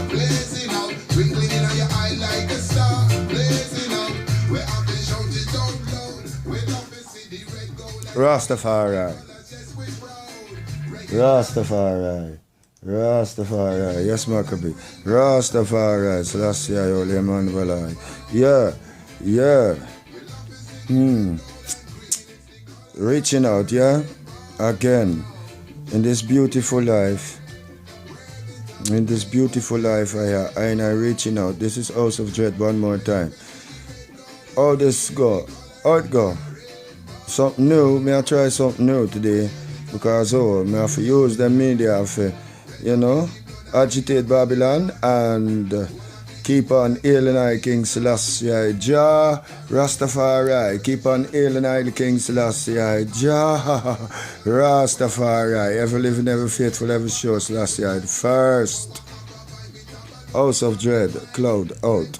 Blazing out, twinkling in your eye like a star. Blazing out, where I've been shouted out loud. Where love is see the red gold. Rastafari. Rastafari. Rastafari. Yes, Maccabee. Rastafari. Selassie, Holy Emmanuel. Yeah. Yeah. Reaching out, yeah? Again. In this beautiful life. In this beautiful life, I reaching out. This is House of Dread one more time. How this go? How it go? Something new. May I try something new today? Because me have to use the media for, agitate Babylon and keep on hailing I King Selassie Jah Rastafari. Keep on hailing I the King Selassie Jah Rastafari. Ever living, ever faithful, ever sure Selassie the first. House of Dread, cloud out.